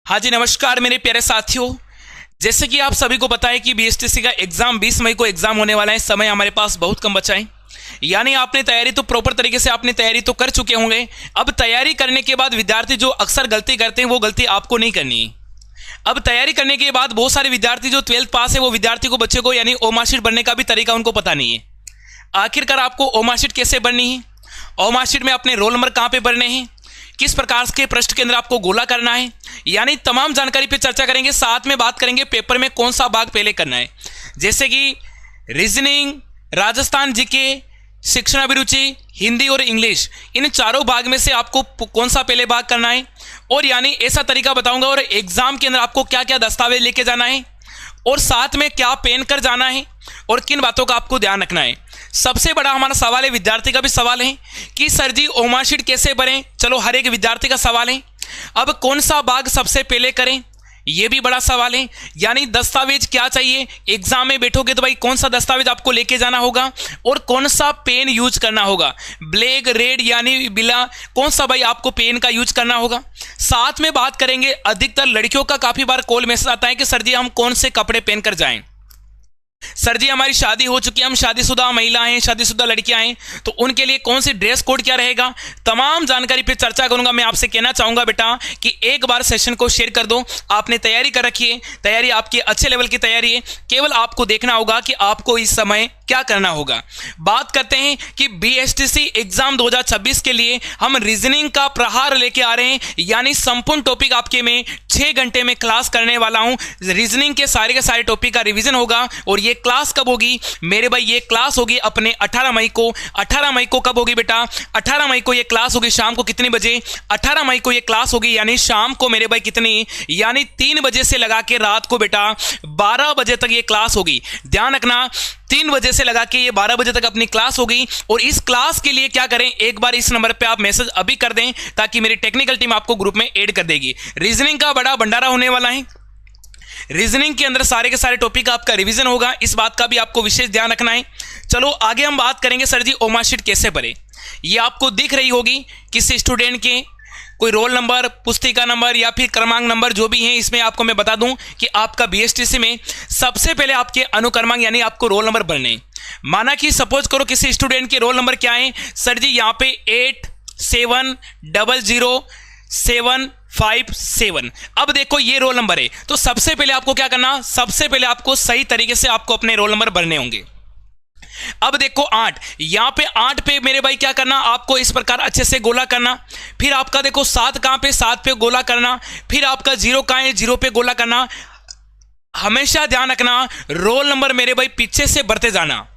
हाँ जी, नमस्कार मेरे प्यारे साथियों। जैसे कि आप सभी को पता है कि बीएसटीसी का एग्जाम 20 मई को एग्जाम होने वाला है। समय हमारे पास बहुत कम बचा है, यानी आपने तैयारी तो प्रॉपर तरीके से आपने तैयारी तो कर चुके होंगे। अब तैयारी करने के बाद विद्यार्थी जो अक्सर गलती करते हैं वो गलती आपको नहीं करनी है। अब तैयारी करने के बाद बहुत सारे विद्यार्थी जो 12th पास है वो विद्यार्थी को बच्चे को यानी ओ मार्कशीट बनने का भी तरीका उनको पता नहीं है। आखिरकार आपको ओ मार्कशीट कैसे बननी है, ओ मार्कशीट में अपने रोल नंबर कहाँ पे भरने हैं, किस प्रकार के प्रश्न के अंदर आपको गोला करना है, यानी तमाम जानकारी पे चर्चा करेंगे। साथ में बात करेंगे पेपर में कौन सा भाग पहले करना है, जैसे कि रीजनिंग, राजस्थान जीके, शिक्षण अभिरुचि, हिंदी और इंग्लिश। इन चारों भाग में से आपको कौन सा पहले भाग करना है, और यानी ऐसा तरीका बताऊंगा। और एग्जाम के अंदर आपको क्या क्या दस्तावेज लेके जाना है, और साथ में क्या पेन कर जाना है, और किन बातों का आपको ध्यान रखना है। सबसे बड़ा हमारा सवाल है, विद्यार्थी का भी सवाल है कि सर जी ओ मार्कशीट कैसे भरें। चलो, हर एक विद्यार्थी का सवाल है। अब कौन सा भाग सबसे पहले करें, यह भी बड़ा सवाल है। यानी दस्तावेज क्या चाहिए, एग्जाम में बैठोगे तो भाई कौन सा दस्तावेज आपको लेके जाना होगा, और कौन सा पेन यूज करना होगा, ब्लैक, रेड यानी बिला, कौन सा भाई आपको पेन का यूज करना होगा। साथ में बात करेंगे, अधिकतर लड़कियों का काफी बार कॉल मैसेज आता है कि सर जी हम कौन से कपड़े पहनकर जाएं। सर जी हमारी शादी हो चुकी है, हम शादीशुदा महिला हैं, शादीशुदा लड़कियां हैं, तो उनके लिए कौन सी ड्रेस कोड क्या रहेगा, तमाम जानकारी पे चर्चा करूंगा। मैं आपसे कहना चाहूंगा बेटा कि एक बार सेशन को शेयर कर दो। आपने तैयारी कर रखी है, तैयारी आपकी अच्छे लेवल की तैयारी है, केवल आपको देखना होगा कि आपको इस समय क्या करना होगा। बात करते हैं कि बीएसटीसी एग्जाम 2026 के लिए हम रीजनिंग का प्रहार लेके आ रहे हैं, यानी संपूर्ण टॉपिक आपके में 6 घंटे में क्लास करने वाला हूं। रीजनिंग के सारे टॉपिक का रिवीजन होगा। और ये क्लास कब होगी मेरे भाई, ये क्लास होगी अपने 18 मई को। 18 मई को कब होगी बेटा, 18 मई को ये क्लास होगी शाम को कितने बजे, 18 मई को ये क्लास होगी यानी शाम को मेरे भाई कितनी, यानी 3 बजे से लगा के रात को बेटा 12 बजे तक ये क्लास होगी। ध्यान रखना, 3 बजे से लगा के ये 12 बजे तक अपनी क्लास होगी। और इस क्लास के लिए क्या करें, एक बार इस नंबर पे आप मैसेज अभी कर दें ताकि मेरी टेक्निकल टीम आपको ग्रुप में ऐड कर देगी। रीजनिंग का बड़ा भंडारा होने वाला है। रीजनिंग के अंदर सारे के सारे टॉपिक का आपका रिवीजन होगा, इस बात का भी आपको विशेष ध्यान रखना है। चलो आगे हम बात करेंगे, सर जी ओ मार्कशीट कैसे भरे। ये आपको दिख रही होगी किसी स्टूडेंट के कोई रोल नंबर, पुस्तिका नंबर या फिर क्रमांक नंबर जो भी है। इसमें आपको मैं बता दूं कि आपका बीएसटीसी में सबसे पहले आपके अनुक्रमांक यानी आपको रोल नंबर भरने। माना कि सपोज करो किसी स्टूडेंट के रोल नंबर क्या है, सर जी यहाँ पे 87000757। अब देखो ये रोल नंबर है, तो सबसे पहले आपको क्या करना, सबसे पहले आपको सही तरीके से आपको अपने रोल नंबर भरने होंगे। अब देखो 8, यहां पे 8 पे मेरे भाई क्या करना, आपको इस प्रकार अच्छे से गोला करना। फिर आपका देखो 7 कहां पे, 7 पे गोला करना। फिर आपका 0 कहां है, 0 पे गोला करना। हमेशा ध्यान रखना, रोल नंबर मेरे भाई पीछे से बढ़ते जाना।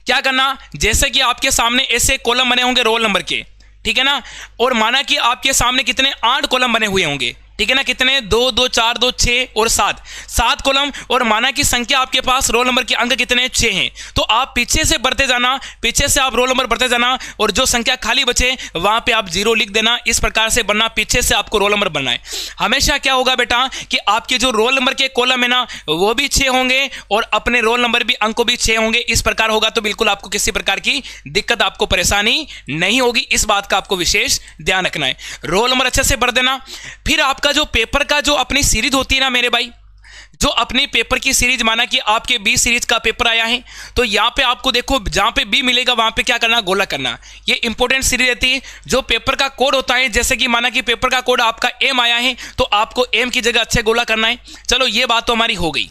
क्या करना, जैसे कि आपके सामने ऐसे कॉलम बने होंगे रोल नंबर के, ठीक है ना। और माना कि आपके सामने कितने 8 कॉलम बने हुए होंगे, ठीक है ना। कितने, 2 2 4 2 6 और 7 कॉलम। और माना कि संख्या आपके पास रोल नंबर के अंक कितने 6 हैं, तो आप पीछे से बढ़ते जाना, पीछे से आप रोल नंबर बढ़ते जाना, और जो संख्या खाली बचे वहां पे आप 0 लिख देना। इस प्रकार से बनना, पीछे से आपको रोल नंबर बनना है। हमेशा क्या होगा बेटा कि आपके जो रोल नंबर के कॉलम है ना वो भी 6 होंगे, और अपने रोल नंबर भी अंक भी 6 होंगे। इस प्रकार होगा तो बिल्कुल आपको किसी प्रकार की दिक्कत, आपको परेशानी नहीं होगी। इस बात का आपको विशेष ध्यान रखना है। रोल नंबर अच्छे से भर देना। फिर आपका जो पेपर का जो अपनी सीरीज होती है ना मेरे भाई, जो अपनी पेपर की सीरीज, माना कि आपके बी सीरीज का पेपर आया है, तो यहां पे आपको देखो जहां पे बी मिलेगा वहां पे क्या करना, गोला करना। ये इंपॉर्टेंट सीरीज रहती है। जो पेपर का कोड होता है, जैसे कि माना कि पेपर का कोड आपका एम आया है, तो आपको एम की जगह अच्छे गोला करना है। चलो ये बात तो हमारी हो गई।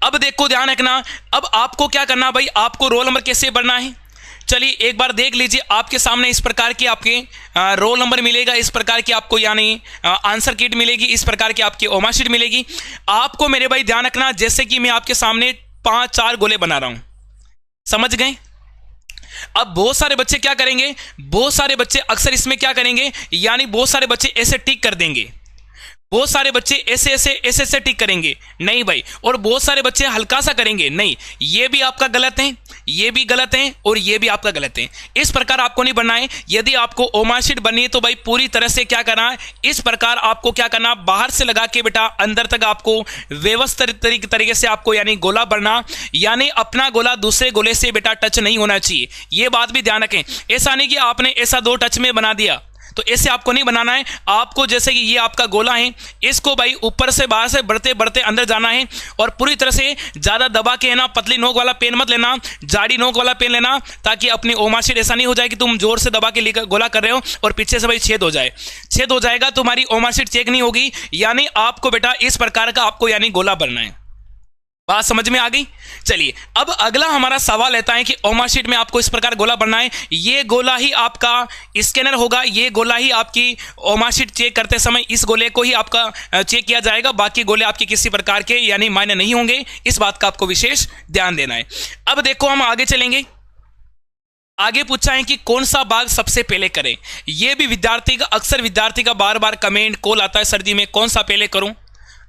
अब देखो ध्यान रखना, अब आपको क्या करना भाई, आपको रोल नंबर कैसे भरना है। चलिए एक बार देख लीजिए, आपके सामने इस प्रकार की आपके रोल नंबर मिलेगा, इस प्रकार की आपको यानी आंसर कीट मिलेगी, इस प्रकार की आपकी ओ मार्कशीट मिलेगी। आपको मेरे भाई ध्यान रखना, जैसे कि मैं आपके सामने 5-4 गोले बना रहा हूं, समझ गए। अब बहुत सारे बच्चे क्या करेंगे, बहुत सारे बच्चे अक्सर इसमें क्या करेंगे, यानी बहुत सारे बच्चे ऐसे टिक कर देंगे, बहुत सारे बच्चे ऐसे ऐसे ऐसे ऐसे टिक करेंगे, नहीं भाई। और बहुत सारे बच्चे हल्का सा करेंगे, नहीं, ये भी आपका गलत है, ये भी गलत है, और ये भी आपका गलत है। इस प्रकार आपको नहीं बनना है। यदि आपको ओ मार्कशीट बननी है तो भाई पूरी तरह से क्या करना है, इस प्रकार आपको क्या करना, बाहर से लगा के बेटा अंदर तक आपको व्यवस्थित तरीके से आपको यानी गोला भरना, यानी अपना गोला दूसरे गोले से बेटा टच नहीं होना चाहिए। ये बात भी ध्यान रखें। ऐसा नहीं कि आपने ऐसा 2 टच में बना दिया, तो ऐसे आपको नहीं बनाना है। आपको जैसे कि ये आपका गोला है, इसको भाई ऊपर से बाहर से बढ़ते बढ़ते अंदर जाना है और पूरी तरह से ज़्यादा दबा के है ना, पतली नोक वाला पेन मत लेना, जाड़ी नोक वाला पेन लेना, ताकि अपनी ओ मार्कशीट ऐसा नहीं हो जाए कि तुम जोर से दबा के गोला कर रहे हो और पीछे से भाई छेद हो जाए। छेद हो जाएगा तुम्हारी ओ मार्कशीट चेक नहीं होगी। यानी आपको बेटा इस प्रकार का आपको यानी गोला भरना है। बात समझ में आ गई? चलिए अब अगला हमारा सवाल रहता है कि ओ मार्कशीट में आपको इस प्रकार गोला भरना है। ये गोला ही आपका स्कैनर होगा, ये गोला ही आपकी ओ मार्कशीट चेक करते समय इस गोले को ही आपका चेक किया जाएगा। बाकी गोले आपके किसी प्रकार के यानी मायने नहीं होंगे। इस बात का आपको विशेष ध्यान देना है। अब देखो हम आगे चलेंगे। आगे पूछा है कि कौन सा भाग सबसे पहले करें। यह भी विद्यार्थी का अक्सर विद्यार्थी का बार बार कमेंट कॉल आता है, सर जी मैं कौन सा पहले करूं।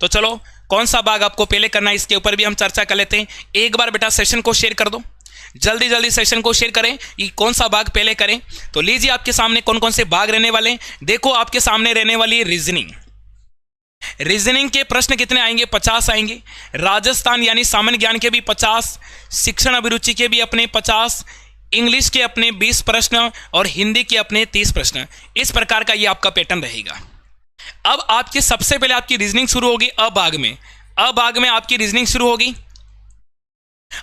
तो चलो कौन सा भाग आपको पहले करना है इसके ऊपर भी हम चर्चा कर लेते हैं। एक बार बेटा सेशन को शेयर कर दो, जल्दी जल्दी सेशन को शेयर करें कि कौन सा भाग पहले करें। तो लीजिए आपके सामने कौन कौन से भाग रहने वाले हैं। देखो आपके सामने रहने वाली है रीजनिंग। रीजनिंग के प्रश्न कितने आएंगे? 50 आएंगे। राजस्थान यानी सामान्य ज्ञान के भी 50, शिक्षण अभिरुचि के भी अपने 50, इंग्लिश के अपने 20 प्रश्न और हिंदी के अपने 30 प्रश्न। इस प्रकार का ये आपका पैटर्न रहेगा। अब आपकी सबसे पहले आपकी रीजनिंग शुरू होगी अ भाग में। अ भाग में आपकी रीजनिंग शुरू होगी।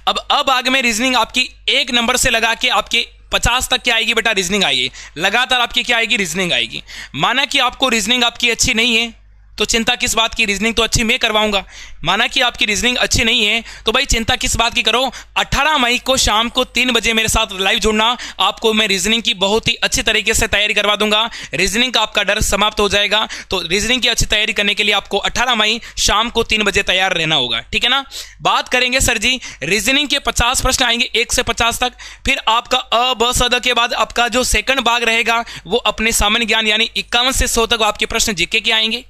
अब अ भाग में रीजनिंग आपकी 1 नंबर से लगा के आपके 50 तक क्या आएगी बेटा? रीजनिंग आएगी। लगातार आपकी क्या आएगी? रीजनिंग आएगी। माना कि आपको रीजनिंग आपकी अच्छी नहीं है तो चिंता किस बात की? रीजनिंग तो अच्छी मैं करवाऊंगा। माना कि आपकी रीजनिंग अच्छी नहीं है तो भाई चिंता किस बात की करो? 18 मई को शाम को 3 बजे मेरे साथ लाइव जुड़ना। आपको मैं रीजनिंग की बहुत ही अच्छी तरीके से तैयारी करवा दूंगा। रीजनिंग का आपका डर समाप्त हो जाएगा। तो रीजनिंग की अच्छी तैयारी करने के लिए आपको 18 मई शाम को 3 बजे तैयार रहना होगा, ठीक है ना। बात करेंगे सर जी रीजनिंग के 50 प्रश्न आएंगे 1 से 50 तक। फिर आपका अ ब स द के बाद आपका जो सेकंड भाग रहेगा वो अपने सामान्य ज्ञान यानी 51 से 100 तक आपके प्रश्न जीके के आएंगे।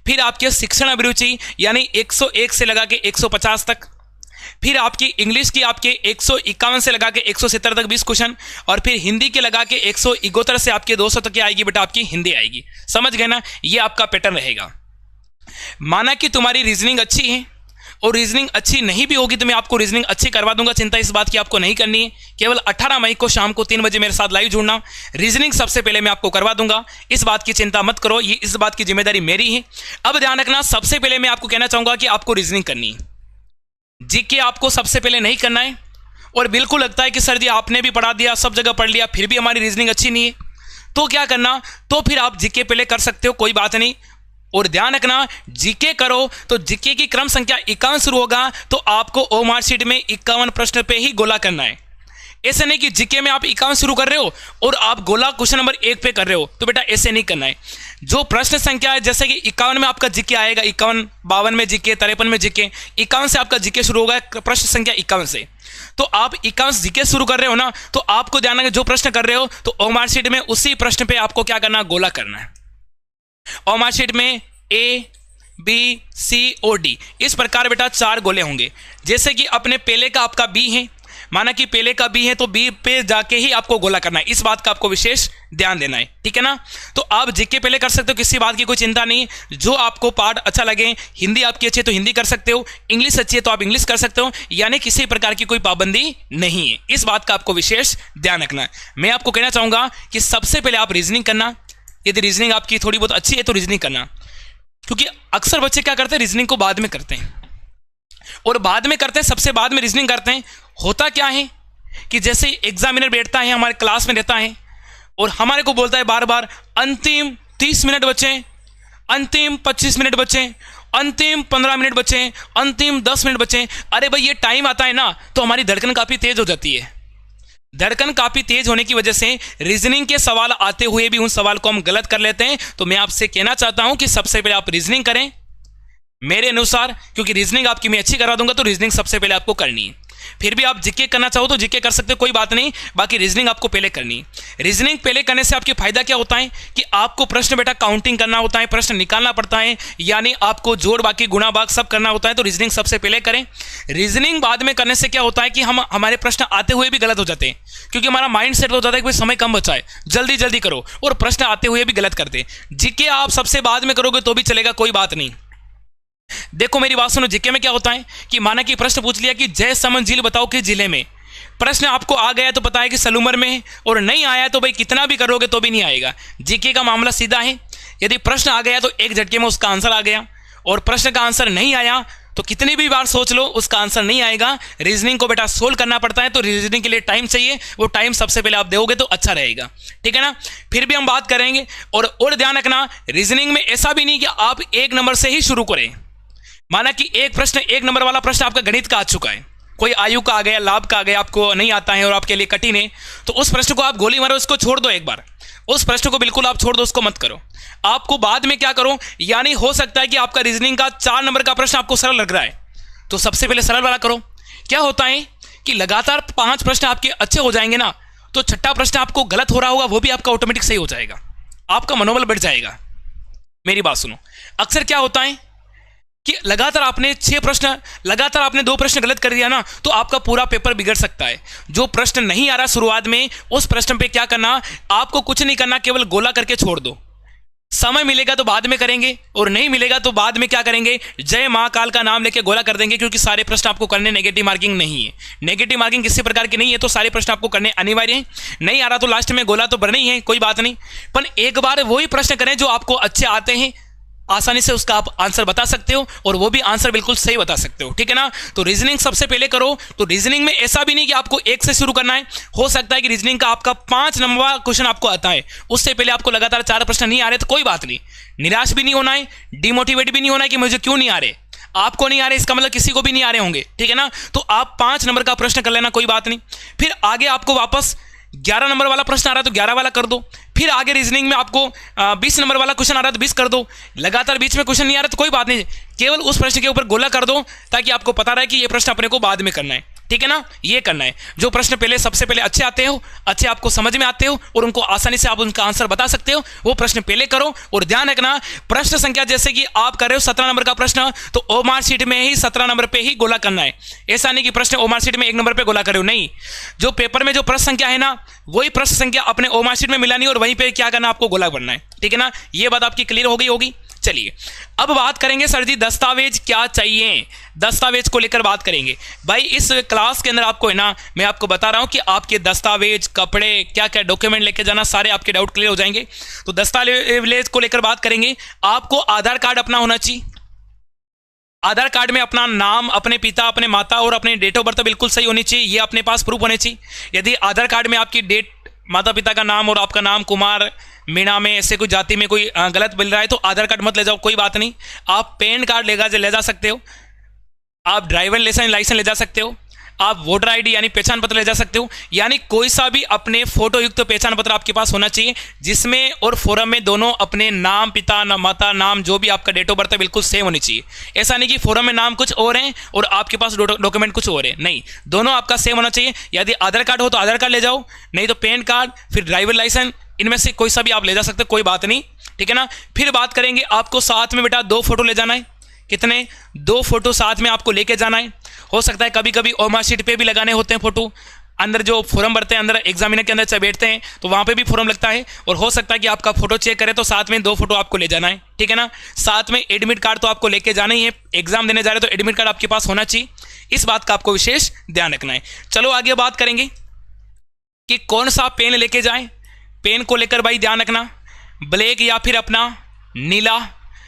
फिर आपके शिक्षण अभिरुचि यानी 101 से लगा के 150 तक। फिर आपकी इंग्लिश की आपके 151 से लगा के 170 तक 20 क्वेश्चन। और फिर हिंदी के लगा के 171 से आपके 200 तक आएगी बेटा आपकी हिंदी आएगी। समझ गए ना? ये आपका पैटर्न रहेगा। माना कि तुम्हारी रीजनिंग अच्छी है और रीजनिंग अच्छी नहीं भी होगी तो मैं आपको रीजनिंग अच्छी करवा दूंगा। चिंता इस बात की आपको नहीं करनी है। केवल 18 मई को शाम को 3 बजे मेरे साथ लाइव जुड़ना। रीजनिंग सबसे पहले मैं आपको करवा दूंगा, इस बात की चिंता मत करो। ये इस बात की जिम्मेदारी मेरी है। अब ध्यान रखना, सबसे पहले मैं आपको कहना चाहूंगा कि आपको रीजनिंग करनी है। जीके आपको सबसे पहले नहीं करना है। और बिल्कुल लगता है कि सर जी आपने भी पढ़ा दिया, सब जगह पढ़ लिया, फिर भी हमारी रीजनिंग अच्छी नहीं है, तो क्या करना? तो फिर आप जीके पहले कर सकते हो, कोई बात नहीं। और ध्यान रखना जीके करो तो जीके की क्रम संख्या 51 शुरू होगा तो आपको ओ मार्कशीट में 51 प्रश्न पे ही गोला करना है। ऐसे नहीं कि जीके में आप 51 शुरू कर रहे हो और आप गोला क्वेश्चन नंबर 1 पे कर रहे हो, तो बेटा ऐसे नहीं करना है। जो प्रश्न संख्या है जैसे कि 51 में आपका जीके आएगा, 51, 52 में जीके, 53 में जीके, 51 से आपका जीके शुरू होगा प्रश्न संख्या 51 से। तो आप 51 जीके शुरू कर रहे हो ना, तो आपको ध्यान रखना जो प्रश्न कर रहे हो तो ओ मार्कशीट में उसी प्रश्न पे आपको क्या करना? गोला करना है। और मार्कशीट में ए बी सी और डी इस प्रकार बेटा 4 गोले होंगे। जैसे कि अपने पहले का आपका बी है, माना कि पहले का बी है तो बी पे जाके ही आपको गोला करना है। इस बात का आपको विशेष ध्यान देना है, ठीक है ना। तो आप जीके पहले कर सकते हो, किसी बात की कोई चिंता नहीं। जो आपको पार्ट अच्छा लगे, हिंदी आपकी अच्छी है तो हिंदी कर सकते हो, इंग्लिश अच्छी है तो आप इंग्लिश कर सकते हो, यानी किसी प्रकार की कोई पाबंदी नहीं है। इस बात का आपको विशेष ध्यान रखना है। मैं आपको कहना चाहूंगा कि सबसे पहले आप रीजनिंग करना। यदि रीजनिंग आपकी थोड़ी बहुत अच्छी है तो रीजनिंग करना, क्योंकि अक्सर बच्चे क्या करते हैं? रीजनिंग को बाद में करते हैं और बाद में करते हैं, सबसे बाद में रीजनिंग करते हैं। होता क्या है कि जैसे एग्जामिनर बैठता है हमारे क्लास में रहता है और हमारे को बोलता है बार बार अंतिम 30 मिनट बचे, अंतिम 25 मिनट बचे, अंतिम 15 मिनट बचे, अंतिम 10 मिनट बचे। अरे भाई ये टाइम आता है ना तो हमारी धड़कन काफी तेज हो जाती है। धड़कन काफी तेज होने की वजह से रीजनिंग के सवाल आते हुए भी उन सवाल को हम गलत कर लेते हैं। तो मैं आपसे कहना चाहता हूं कि सबसे पहले आप रीजनिंग करें मेरे अनुसार, क्योंकि रीजनिंग आपकी मैं अच्छी करा दूंगा तो रीजनिंग सबसे पहले आपको करनी है। फिर भी आप जीके करना चाहो तो जीके कर सकते हो, कोई बात नहीं। बाकी रीजनिंग आपको पहले करनी है। रीजनिंग पहले करने से आपके फायदा क्या होता है कि आपको प्रश्न बेटा काउंटिंग करना होता है, प्रश्न निकालना पड़ता है, यानी आपको जोड़ बाकी गुणा भाग सब करना होता है। तो रीजनिंग सबसे पहले करें। रीजनिंग बाद में करने से क्या होता है कि हमारे प्रश्न आते हुए भी गलत हो जाते हैं, क्योंकि हमारा माइंड सेट हो जाता है कि समय कम बचा है, जल्दी जल्दी करो, और प्रश्न आते हुए भी गलत करते हैं। जीके आप सबसे बाद में करोगे तो भी चलेगा, कोई बात नहीं। देखो मेरी बात सुनो, जीके में क्या होता है कि माना कि प्रश्न पूछ लिया कि जयसमंद झील बताओ किस जिले में, प्रश्न आपको आ गया तो पता है कि सलूमर में है, और नहीं आया तो भाई कितना भी करोगे तो भी नहीं आएगा। जीके का मामला सीधा है, यदि प्रश्न आ गया तो एक झटके में उसका आंसर आ गया, और प्रश्न का आंसर नहीं आया तो कितनी भी बार सोच लो उसका आंसर नहीं आएगा। रीजनिंग को बेटा सोल्व करना पड़ता है, तो रीजनिंग के लिए टाइम चाहिए, वो टाइम सबसे पहले आप दोगे तो अच्छा रहेगा, ठीक है ना। फिर भी हम बात करेंगे, और ध्यान रखना रीजनिंग में ऐसा भी नहीं कि आप 1 नंबर से ही शुरू करें। माना कि एक प्रश्न 1 नंबर वाला प्रश्न आपका गणित का आ चुका है, कोई आयु का आ गया, लाभ का आ गया, आपको नहीं आता है और आपके लिए कठिन है, तो उस प्रश्न को आप गोली मारो, उसको छोड़ दो एक बार, उस प्रश्न को बिल्कुल आप छोड़ दो, उसको मत करो। आपको बाद में क्या करो, यानी हो सकता है कि आपका रीजनिंग का 4 नंबर का प्रश्न आपको सरल लग रहा है, तो सबसे पहले सरल वाला करो। क्या होता है कि लगातार 5 प्रश्न आपके अच्छे हो जाएंगे ना, तो छठा प्रश्न आपको गलत हो रहा होगा वो भी आपका ऑटोमेटिक सही हो जाएगा, आपका मनोबल बढ़ जाएगा। मेरी बात सुनो, अक्सर क्या होता है कि लगातार आपने 2 प्रश्न गलत कर दिया ना, तो आपका पूरा पेपर बिगड़ सकता है। जो प्रश्न नहीं आ रहा शुरुआत में, उस प्रश्न पे क्या करना, आपको कुछ नहीं करना, केवल गोला करके छोड़ दो। समय मिलेगा तो बाद में करेंगे, और नहीं मिलेगा तो बाद में क्या करेंगे, जय महाकाल का नाम लेके गोला कर देंगे, क्योंकि सारे प्रश्न आपको करने, नेगेटिव मार्किंग नहीं है। नेगेटिव मार्किंग किसी प्रकार की नहीं है, तो सारे प्रश्न आपको करने अनिवार्य है। नहीं आ रहा तो लास्ट में गोला तो भरना ही है, कोई बात नहीं, पर एक बार वही प्रश्न करें जो आपको अच्छे आते हैं, आसानी से उसका आप आंसर बता सकते हो, और वो भी आंसर बिल्कुल सही बता सकते हो, ठीक है ना। तो रीजनिंग सबसे पहले करो। तो रीजनिंग में ऐसा भी नहीं कि आपको 1 से शुरू करना है, हो सकता है कि रीजनिंग का आपका 5 नंबर क्वेश्चन आपको आता है, उससे पहले आपको लगातार 4 प्रश्न नहीं आ रहे, तो कोई बात नहीं, निराश भी नहीं होना है, डिमोटिवेट भी नहीं होना है कि मुझे क्यों नहीं आ रहे। आपको नहीं आ रहे इसका मतलब किसी को भी नहीं आ रहे होंगे, ठीक है ना। तो आप 5 नंबर का प्रश्न कर लेना, कोई बात नहीं। फिर आगे आपको वापस 11 नंबर वाला प्रश्न आ रहा है तो 11 वाला कर दो। फिर आगे रीजनिंग में आपको 20 नंबर वाला क्वेश्चन आ रहा है तो 20 कर दो। लगातार बीच में क्वेश्चन नहीं आ रहा तो कोई बात नहीं, केवल उस प्रश्न के ऊपर गोला कर दो, ताकि आपको पता रहे कि ये प्रश्न अपने को बाद में करना है, ठीक है ना। ये करना है, जो प्रश्न पहले सबसे पहले अच्छे आते हो, अच्छे आपको समझ में आते हो, और उनको आसानी से आप उनका आंसर बता सकते हो, वो प्रश्न पहले करो। और ध्यान रखना, प्रश्न संख्या जैसे कि आप कर रहे हो 17 नंबर का प्रश्न, तो ओमार शीट में ही 17 नंबर पे ही गोला करना है। ऐसा नहीं कि प्रश्न ओमार शीट में 1 नंबर पे गोला करे हो, नहीं, जो पेपर में जो प्रश्न संख्या है ना, वही प्रश्न संख्या अपने ओमार शीट में मिलानी और वहीं पे क्या करना, आपको गोला करना है, ठीक है ना। ये बात आपकी क्लियर हो गई होगी। चलिए अब बात करेंगे सर जी दस्तावेज क्या चाहिए, दस्तावेज को लेकर बात करेंगे। भाई इस क्लास के अंदर आपको है ना, मैं आपको बता रहा हूं कि आपके दस्तावेज, कपड़े, क्या क्या डॉक्यूमेंट लेके जाना, सारे आपके डाउट क्लियर हो जाएंगे। तो दस्तावेज को लेकर बात करेंगे। आपको आधार कार्ड अपना होना चाहिए, आधार कार्ड में अपना नाम, अपने पिता, अपने माता और अपने डेट ऑफ बर्थ बिल्कुल सही होनी चाहिए, ये अपने पास प्रूफ होने चाहिए। यदि आधार कार्ड में आपकी डेट, माता पिता का नाम और आपका नाम कुमार, मीणा में ऐसे कोई जाति में कोई गलत मिल रहा है तो आधार कार्ड मत ले जाओ, कोई बात नहीं। आप पैन कार्ड ले जा सकते हो, आप ड्राइवर लाइसेंस ले जा सकते हो, आप वोटर आईडी यानी पहचान पत्र ले जा सकते हो, यानी कोई सा भी अपने फोटो युक्त पहचान पत्र आपके पास होना चाहिए, जिसमें और फॉर्म में दोनों अपने नाम, पिता, माता, नाम, जो भी आपका डेट ऑफ बर्थ है बिल्कुल सेम होनी चाहिए। ऐसा नहीं कि फॉर्म में नाम कुछ और है और आपके पास डॉक्यूमेंट कुछ और है, नहीं, दोनों आपका सेम होना चाहिए। यदि आधार कार्ड हो तो आधार कार्ड ले जाओ, नहीं तो पैन कार्ड, फिर ड्राइवर लाइसेंस, इनमें से कोई सा भी आप ले जा सकते हो, कोई बात नहीं, ठीक है ना। फिर बात करेंगे, आपको साथ में बेटा 2 फोटो ले जाना है। कितने? 2 फोटो साथ में आपको लेके जाना है। हो सकता है कभी कभी ओमार शीट पे भी लगाने होते हैं फोटो, अंदर जो फॉर्म भरते हैं, अंदर एग्जामिनर के अंदर जब बैठते हैं तो वहाँ पे भी फॉर्म लगता है, और हो सकता है कि आपका फोटो चेक करे तो साथ में 2 फोटो आपको ले जाना है, ठीक है ना। साथ में एडमिट कार्ड तो आपको लेके जाना ही है, एग्जाम देने जा रहे तो एडमिट कार्ड आपके पास होना चाहिए, इस बात का आपको विशेष ध्यान रखना है। चलो आगे बात करेंगे कि कौन सा पेन लेके जाएं। पेन को लेकर भाई ध्यान रखना, ब्लैक या फिर अपना नीला,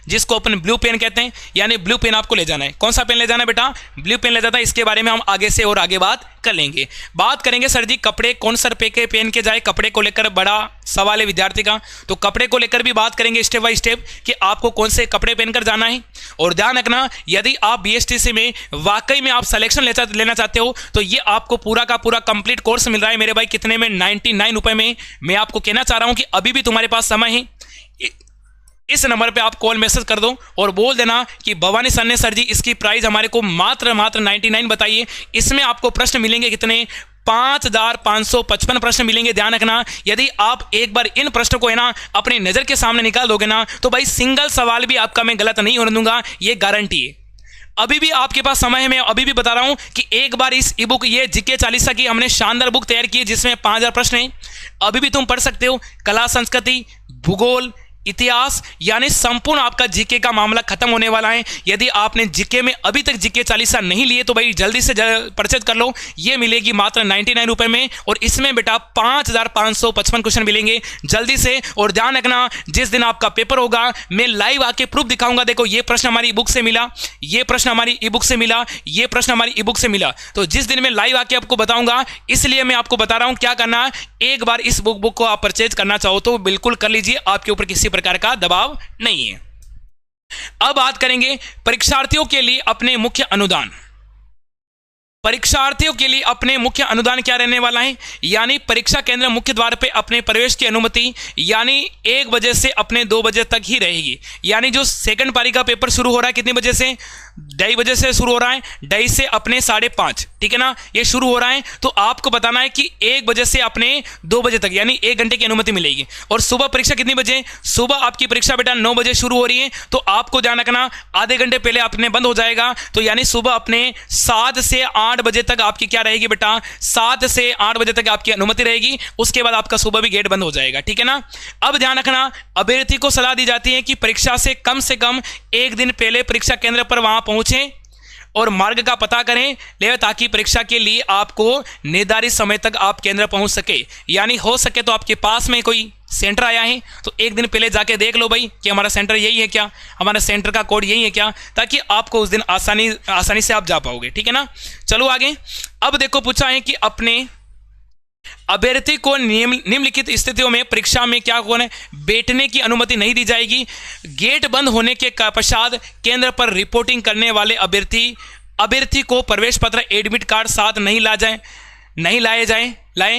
जिसको अपन ब्लू पेन कहते हैं, यानी ब्लू पेन आपको ले जाना है। कौन सा पेन ले जाना है बेटा? ब्लू पेन ले जाता है। इसके बारे में हम आगे से और आगे बात कर लेंगे। बात करेंगे सर जी कपड़े कौन सर पे के पेन के जाए, कपड़े को लेकर बड़ा सवाल है विद्यार्थी का, तो कपड़े को लेकर भी बात करेंगे स्टेप बाय स्टेप कि आपको कौन से कपड़े पहनकर जाना है। और ध्यान रखना, यदि आप बीएसटीसी में वाकई में आप सिलेक्शन लेना चाहते हो तो ये आपको पूरा का पूरा कंप्लीट कोर्स मिल रहा है मेरे भाई, कितने में? 99 रुपए में। मैं आपको कहना चाह रहा हूं कि अभी भी तुम्हारे पास समय है, इस नंबर पे आप कॉल मैसेज कर दो और बोल देना कि भवानी सर ने सर जी इसकी प्राइस हमारे को मात्र 99 बताइए। इसमें आपको प्रश्न मिलेंगे कितने? 5555 प्रश्न मिलेंगे। ध्यान रखना, यदि आप एक बार इन प्रश्नों को है ना अपनी नजर के सामने निकाल दोगे ना तो भाई सिंगल सवाल भी आपका मैं गलत नहीं होने दूंगा, ये गारंटी है। अभी भी आपके पास समय है, मैं अभी भी बता रहा हूं कि एक बार इस ई बुक, ये जीके 40 की हमने शानदार बुक तैयार की है जिसमें 5000 प्रश्न हैं। अभी भी तुम पढ़ सकते हो। कला, संस्कृति, भूगोल, इतिहास यानी संपूर्ण आपका जीके का मामला खत्म होने वाला है। यदि आपने जीके में अभी तक जीके चालीसा नहीं लिए तो भाई जल्दी से परचेज कर लो। ये मिलेगी मात्र 99 रुपए में और इसमें बेटा 5555 क्वेश्चन मिलेंगे जल्दी से। और ध्यान रखना, जिस दिन आपका पेपर होगा मैं लाइव आके प्रूफ दिखाऊंगा। देखो ये प्रश्न हमारी ई बुक से मिला, ये प्रश्न हमारी ई बुक से मिला, ये प्रश्न हमारी ई बुक से मिला। तो जिस दिन मैं लाइव आके आपको बताऊंगा, इसलिए मैं आपको बता रहा हूं क्या करना है। एक बार इस बुक को आप परचेज करना चाहो तो बिल्कुल कर लीजिए, आपके ऊपर किसी प्रकार का दबाव नहीं है। अब बात करेंगे परीक्षार्थियों के लिए अपने मुख्य अनुदान। परीक्षार्थियों के लिए अपने मुख्य अनुदान क्या रहने वाला है, यानी परीक्षा केंद्र मुख्य द्वार पे अपने प्रवेश की अनुमति यानी 1 बजे से अपने 2 बजे तक ही रहेगी। यानी जो सेकंड पारी का पेपर शुरू हो रहा है कितने बजे से, 2:30 बजे से शुरू हो रहा है, 2:30 से अपने 5:30, ठीक है ना, ये शुरू हो रहा है। तो आपको बताना है कि 1 बजे से अपने 2 बजे तक यानी 1 घंटे की अनुमति मिलेगी। और सुबह परीक्षा कितनी बजे, सुबह आपकी परीक्षा बेटा 9 बजे शुरू हो रही है, तो आपको ध्यान रखना आधे घंटे पहले अपने बंद हो जाएगा। तो यानी सुबह अपने 7 से 8 बजे तक आपकी क्या रहेगी बेटा, 7 से 8 बजे तक आपकी अनुमति रहेगी। उसके बाद आपका सुबह भी गेट बंद हो जाएगा, ठीक है ना। अब ध्यान रखना, अभ्यर्थी को सलाह दी जाती है कि परीक्षा से कम 1 दिन पहले परीक्षा केंद्र पर वहां पहुंचे और मार्ग का पता करें ले, ताकि परीक्षा के लिए आपको निर्धारित समय तक आप केंद्र पहुंच सके। यानी हो सके तो आपके पास में कोई सेंटर आया है तो 1 दिन पहले जाके देख लो भाई कि हमारा सेंटर यही है क्या, हमारा सेंटर का कोड यही है क्या, ताकि आपको उस दिन आसानी से आप जा पाओगे, ठीक है ना। चलो आगे। अब देखो पूछा है कि अपने अभ्यर्थी को निम्नलिखित स्थितियों में परीक्षा में क्या होना है, बैठने की अनुमति नहीं दी जाएगी। गेट बंद होने के पश्चात केंद्र पर रिपोर्टिंग करने वाले अभ्यर्थी को प्रवेश पत्र एडमिट कार्ड साथ नहीं लाए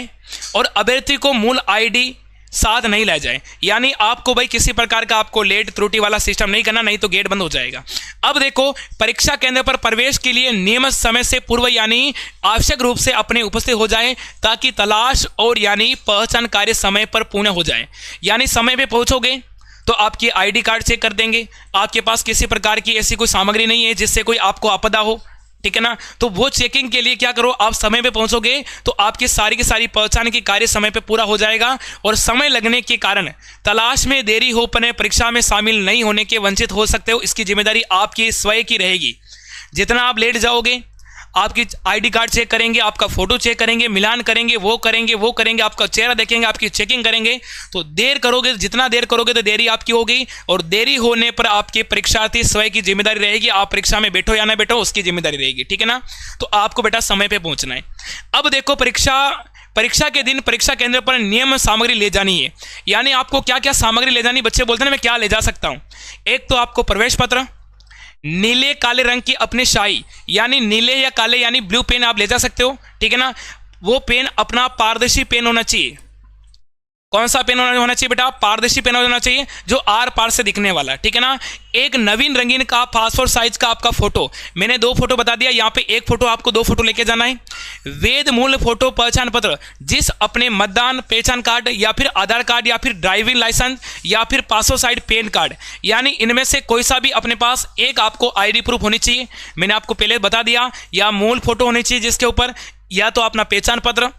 और अभ्यर्थी को मूल आईडी साथ नहीं लाया जाए। यानी आपको भाई किसी प्रकार का आपको लेट त्रुटि वाला सिस्टम नहीं करना, नहीं तो गेट बंद हो जाएगा। अब देखो, परीक्षा केंद्र पर प्रवेश के लिए नियमित समय से पूर्व यानी आवश्यक रूप से अपने उपस्थित हो जाए, ताकि तलाश और यानी पहचान कार्य समय पर पूर्ण हो जाए। यानी समय पे पहुंचोगे तो आपकी आईडी कार्ड चेक कर देंगे, आपके पास किसी प्रकार की ऐसी कोई सामग्री नहीं है जिससे कोई आपको आपदा हो, ठीक है ना। तो वो चेकिंग के लिए क्या करो, आप समय पे पहुंचोगे तो आपकी सारी की सारी पहचान की कार्य समय पे पूरा हो जाएगा। और समय लगने के कारण तलाश में देरी हो पने परीक्षा में शामिल नहीं होने के वंचित हो सकते हो। इसकी जिम्मेदारी आपकी स्वयं की रहेगी। जितना आप लेट जाओगे, आपकी आईडी कार्ड चेक करेंगे, आपका फोटो चेक करेंगे, मिलान करेंगे, वो करेंगे, आपका चेहरा देखेंगे, आपकी चेकिंग करेंगे। तो देर करोगे, जितना देर करोगे तो देरी आपकी होगी, और देरी होने पर आपके परीक्षार्थी स्वयं की जिम्मेदारी रहेगी। आप परीक्षा में बैठो या ना बैठो उसकी जिम्मेदारी रहेगी, ठीक है ना। तो आपको बेटा समय पे पहुंचना है। अब देखो, परीक्षा के दिन परीक्षा केंद्र पर नियम सामग्री ले जानी है। यानी आपको क्या क्या सामग्री ले जानी, बच्चे बोलते हैं मैं क्या ले जा सकता हूं। एक तो आपको प्रवेश पत्र, नीले काले रंग की अपनी शाही यानी नीले या काले यानी ब्लू पेन आप ले जा सकते हो, ठीक है ना। वो पेन अपना पारदर्शी पेन होना चाहिए। कौन सा पेन होना चाहिए बेटा, पारदर्शी पेन होना चाहिए जो आर पार से दिखने वाला, ठीक है ना। एक नवीन रंगीन का पासपोर्ट साइज का आपका फोटो, मैंने 2 फोटो बता दिया, यहाँ पे 1 फोटो आपको 2 फोटो लेके जाना है। वैध मूल फोटो पहचान पत्र, जिस अपने मतदान पहचान कार्ड या फिर आधार कार्ड या फिर ड्राइविंग लाइसेंस या फिर पासपोर्ट साइज पैन कार्ड, यानी इनमें से कोई सा भी अपने पास एक आपको आईडी प्रूफ होनी चाहिए। मैंने आपको पहले बता दिया, या मूल फोटो होनी चाहिए जिसके ऊपर या तो अपना पहचान पत्र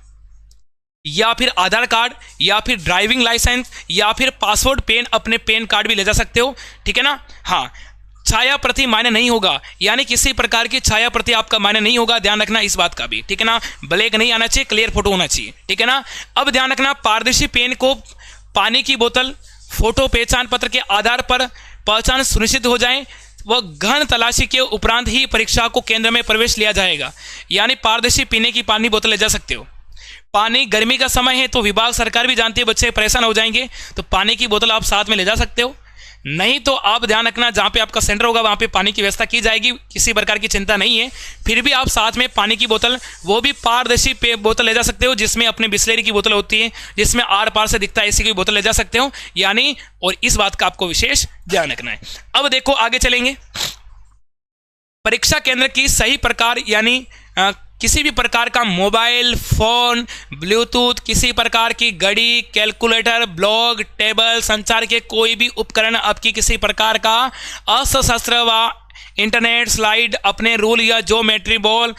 या फिर आधार कार्ड या फिर ड्राइविंग लाइसेंस या फिर पासपोर्ट पेन, अपने पेन कार्ड भी ले जा सकते हो, ठीक है ना। हाँ, छाया प्रति मान्य नहीं होगा, यानी किसी प्रकार की छाया प्रति आपका मान्य नहीं होगा, ध्यान रखना इस बात का भी, ठीक है ना। ब्लैक नहीं आना चाहिए, क्लियर फोटो होना चाहिए, ठीक है ना। अब ध्यान रखना, पारदर्शी पेन को पानी की बोतल, फोटो पहचान पत्र के आधार पर पहचान सुनिश्चित हो जाए, वह गहन तलाशी के उपरांत ही परीक्षा को केंद्र में प्रवेश लिया जाएगा। यानी पारदर्शी पीने की पानी बोतल ले जा सकते हो। पानी, गर्मी का समय है तो विभाग सरकार भी जानती है बच्चे परेशान हो जाएंगे, तो पानी की बोतल आप साथ में ले जा सकते हो। नहीं तो आप ध्यान रखना, जहाँ पे आपका सेंटर होगा वहाँ पे पानी की व्यवस्था की जाएगी, किसी प्रकार की चिंता नहीं है। फिर भी आप साथ में पानी की बोतल, वो भी पारदर्शी बोतल ले जा सकते हो, जिसमें अपने बिस्लेरी की बोतल होती है, जिसमें आर पार से दिखता है, ऐसी की बोतल ले जा सकते हो। यानी और इस बात का आपको विशेष ध्यान रखना है। अब देखो आगे चलेंगे, परीक्षा केंद्र की सही प्रकार यानी किसी भी प्रकार का मोबाइल फोन, ब्लूटूथ, किसी प्रकार की घड़ी, कैलकुलेटर, ब्लॉग, टेबल, संचार के कोई भी उपकरण आपकी किसी प्रकार का अस्त्र व इंटरनेट स्लाइड अपने रूल या ज्योमेट्री बॉल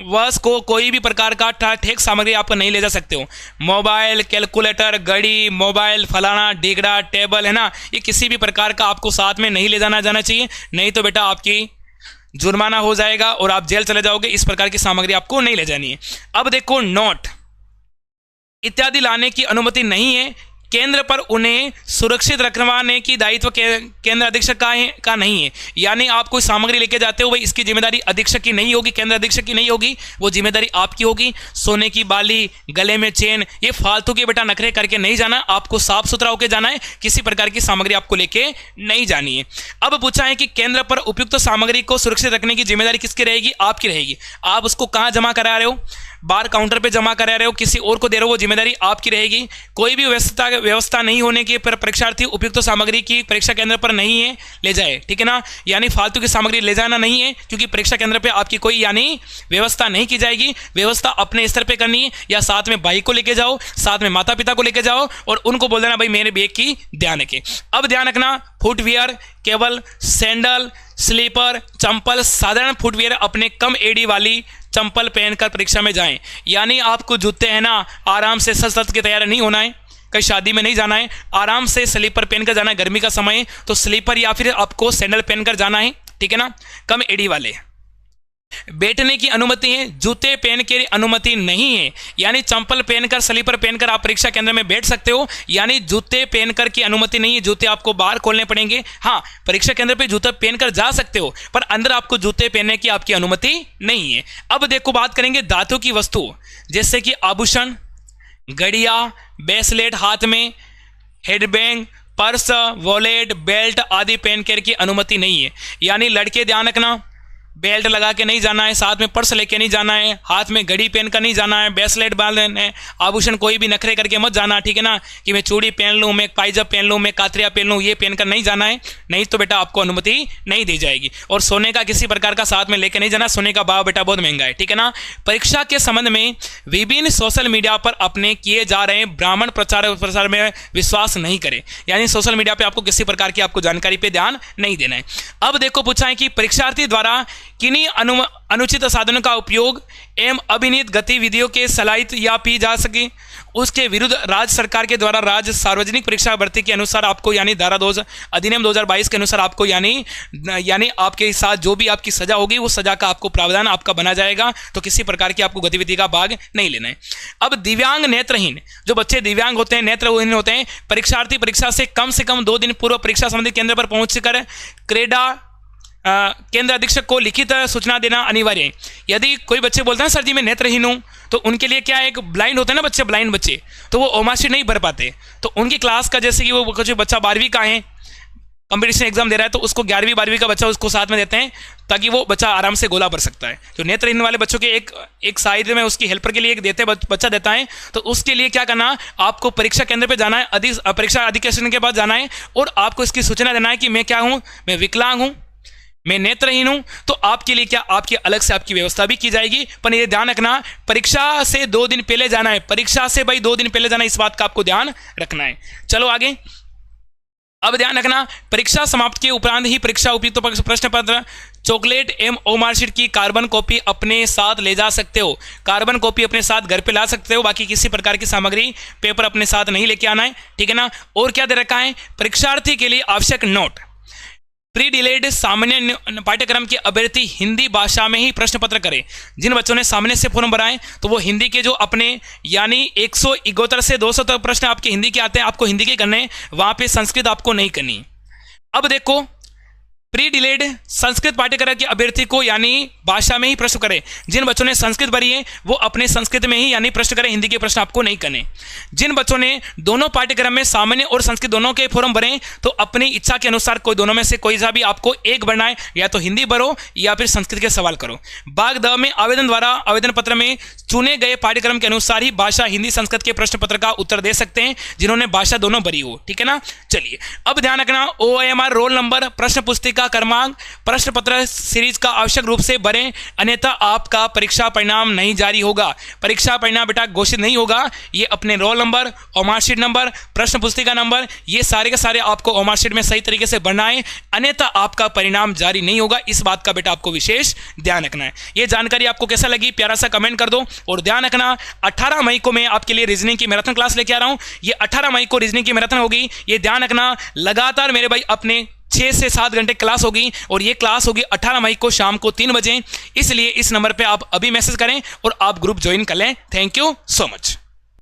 बस को कोई भी प्रकार का ठेक सामग्री आप नहीं ले जा सकते हो। मोबाइल, कैलकुलेटर, घड़ी, मोबाइल, फलाना ढीगड़ा, टेबल, है ना, ये किसी भी प्रकार का आपको साथ में नहीं ले जाना चाहिए, नहीं तो बेटा आपकी जुर्माना हो जाएगा और आप जेल चले जाओगे। इस प्रकार की सामग्री आपको नहीं ले जानी है। अब देखो, नोट इत्यादि लाने की अनुमति नहीं है। केंद्र पर उन्हें सुरक्षित रखवाने की दायित्व केंद्र अधीक्षक का नहीं है। यानी आप कोई सामग्री लेके जाते हो, भाई इसकी जिम्मेदारी अधीक्षक की नहीं होगी, केंद्र अधीक्षक की नहीं होगी, वो जिम्मेदारी आपकी होगी। सोने की बाली, गले में चेन, ये फालतू के बेटा नखरे करके नहीं जाना, आपको साफ सुथरा होकर जाना है। किसी प्रकार की सामग्री आपको लेके नहीं जानी है। अब पूछा है कि केंद्र पर उपयुक्त सामग्री को सुरक्षित रखने की जिम्मेदारी किसकी रहेगी? आपकी रहेगी। आप उसको कहां जमा करा रहे हो? बार काउंटर पे जमा करा रहे हो, किसी और को दे रहे हो, वो जिम्मेदारी आपकी रहेगी। कोई भी व्यवस्था नहीं होने के पर परीक्षार्थी उपयुक्त सामग्री की परीक्षा केंद्र पर नहीं है ले जाए, ठीक है ना। यानी फालतू की सामग्री ले जाना नहीं है, क्योंकि परीक्षा केंद्र पे आपकी कोई यानी व्यवस्था नहीं की जाएगी। व्यवस्था अपने स्तर पे करनी है, या साथ में भाई को लेके जाओ, साथ में माता पिता को लेके जाओ और उनको बोल देना भाई मेरे बैग की ध्यान रखें। अब ध्यान रखना, फुटवियर केवल सैंडल, स्लीपर, चंपल, साधारण फुटवियर अपने कम एड़ी वाली चंपल पहनकर परीक्षा में जाएं। यानी आपको जूते हैं ना, आराम से सज सज के तैयार नहीं होना है, कहीं शादी में नहीं जाना है, आराम से स्लीपर पहनकर जाना है। गर्मी का समय है तो स्लीपर या फिर आपको सैंडल पहनकर जाना है, ठीक है ना, कम एड़ी वाले। बैठने की अनुमति है, जूते पहन के अनुमति नहीं है। यानी चंपल पहनकर, स्लीपर पहनकर आप परीक्षा केंद्र में बैठ सकते हो, यानी जूते पहनकर की अनुमति नहीं है। जूते आपको बाहर खोलने पड़ेंगे। हाँ, परीक्षा केंद्र पे जूते पहनकर जा सकते हो, पर अंदर आपको जूते पहनने की आपकी अनुमति नहीं है। अब देखो, बात करेंगे धातु की वस्तु, जैसे कि आभूषण, घड़िया, ब्रेसलेट हाथ में, हेडबैंड, पर्स, वॉलेट, बेल्ट आदि पहनकर की अनुमति नहीं है। यानी लड़के ध्यान रखना, बेल्ट लगा के नहीं जाना है, साथ में पर्स लेके नहीं जाना है, हाथ में घड़ी पहन कर नहीं जाना है, ब्रेसलेट बांधना है, आभूषण कोई भी नखरे करके मत जाना, ठीक है ना, कि मैं चूड़ी पहन लूँ, मैं पायजाब पहन लूँ, मैं कातरिया पहन लूँ, ये पहनकर नहीं जाना है, नहीं तो बेटा आपको अनुमति नहीं दी जाएगी। और सोने का किसी प्रकार का साथ में लेके नहीं जाना, सोने का भाव बेटा बहुत महंगा है, ठीक है ना। परीक्षा के संबंध में विभिन्न सोशल मीडिया पर अपने किए जा रहे ब्राह्मण प्रचार में विश्वास नहीं करें। यानी सोशल मीडिया पर आपको किसी प्रकार की आपको जानकारी पर ध्यान नहीं देना है। अब देखो, पूछा है कि परीक्षार्थी द्वारा किन्हीं अनुचित साधनों का उपयोग एवं अभिनीत गतिविधियों के सलाहित या पी जा सके, उसके विरुद्ध राज्य सरकार के द्वारा राज्य सार्वजनिक परीक्षा भर्ती के अनुसार आपको, यानी धारा अधिनियम 2022 के अनुसार आपको यानी आपके साथ जो भी आपकी सजा होगी, वो सजा का आपको प्रावधान आपका बना जाएगा। तो किसी प्रकार की आपको गतिविधि का भाग नहीं लेना है। अब दिव्यांग, नेत्रहीन, जो बच्चे दिव्यांग होते हैं, नेत्रहीन होते हैं, परीक्षार्थी परीक्षा से कम 2 दिन पूर्व परीक्षा संबंधित केंद्र पर पहुंचकर क्रेडा केंद्र अधीक्षक को लिखित सूचना देना अनिवार्य है। यदि कोई बच्चे बोलते हैं सर जी मैं नेत्रहीन हूं, तो उनके लिए क्या है, एक ब्लाइंड होते हैं ना बच्चे, ब्लाइंड बच्चे, तो वो ओमार्कशीट नहीं भर पाते। तो उनकी क्लास का, जैसे कि वो कुछ बच्चा 12वीं का है, कंपटीशन एग्जाम दे रहा है, तो उसको 11वीं 12वीं का बच्चा उसको साथ में देते हैं, ताकि वो बच्चा आराम से गोला भर सकता है। तो नेत्रहीन वाले बच्चों के एक साइड में उसकी हेल्पर के लिए एक बच्चा देता है। तो उसके लिए क्या करना, आपको परीक्षा केंद्र पे जाना है, परीक्षा अधिकारी के पास जाना है, और आपको इसकी सूचना देना है कि मैं क्या हूँ, मैं विकलांग हूँ, मैं नेत्रहीन हूं। तो आपके लिए क्या, आपकी अलग से आपकी व्यवस्था भी की जाएगी। पर ये ध्यान रखना, परीक्षा से 2 दिन पहले जाना है, परीक्षा से भाई 2 दिन पहले जाना है, इस बात का आपको ध्यान रखना है। चलो आगे। अब ध्यान रखना, परीक्षा समाप्त के उपरांत ही परीक्षा उपयुक्त प्रश्न पत्र, चॉकलेट एवं ओमार्कशीट की कार्बन कॉपी अपने साथ ले जा सकते हो। कार्बन कॉपी अपने साथ घर पे ला सकते हो, बाकी किसी प्रकार की सामग्री, पेपर अपने साथ नहीं लेके आना है, ठीक है ना। और क्या दे रखा है, परीक्षार्थी के लिए आवश्यक नोट, प्री डिलेड सामान्य पाठ्यक्रम के अभ्यर्थी हिंदी भाषा में ही प्रश्न पत्र करें। जिन बच्चों ने सामने से फॉर्म भराए, तो वो हिंदी के जो अपने, यानी 171 से 200 तक प्रश्न आपके हिंदी के आते हैं, आपको हिंदी के करने, वहां पे संस्कृत आपको नहीं करनी। अब देखो, प्री डिलेड संस्कृत पाठ्यक्रम के अभ्यर्थी को यानी भाषा में ही प्रश्न करें। जिन बच्चों ने संस्कृत भरी है वो अपने संस्कृत में ही यानी प्रश्न करें, हिंदी के प्रश्न आपको नहीं करने। जिन बच्चों ने दोनों पाठ्यक्रम में सामान्य और संस्कृत दोनों के फॉर्म भरे, तो अपनी इच्छा के अनुसार कोई दोनों में से कोई सा भी आपको एक भरना है, या तो हिंदी भरो या फिर संस्कृत के सवाल करो। भाग द में आवेदन द्वारा आवेदन पत्र में चुने गए पाठ्यक्रम के अनुसार ही भाषा, हिंदी, संस्कृत के प्रश्न पत्र का उत्तर दे सकते हैं, जिन्होंने भाषा दोनों भरी हो, ठीक है ना। चलिए अब ध्यान रखना, OMR रोल नंबर, प्रश्न पुस्तिका, पुस्तिका क्रमांक प्रश्न पत्र सीरीज का आवश्यक रूप से भरें, अन्यथा आपका परीक्षा परिणाम नहीं जारी होगा। परीक्षा परिणाम बेटा घोषित नहीं होगा। ये अपने रोल नंबर और मार्कशीट नंबर, प्रश्न पुस्तिका नंबर, ये सारे के सारे आपको और मार्कशीट में सही तरीके से भरना है, अन्यथा आपका परिणाम जारी नहीं होगा। इस बात का बेटा आपको विशेष ध्यान रखना है। ये जानकारी आपको कैसा लगी प्यारा सा कमेंट कर दो। और ध्यान रखना 18 मई को मैं आपके लिए रीजनिंग की मैराथन क्लास लेके आ रहा हूं। ये 18 मई को रीजनिंग की मैराथन होगी। ये ध्यान रखना, लगातार मेरे भाई अपने 6 से 7 घंटे क्लास होगी और ये क्लास होगी 18 मई को शाम को 3 बजे। इसलिए इस नंबर पे आप अभी मैसेज करें और आप ग्रुप ज्वाइन कर लें। Thank you so much.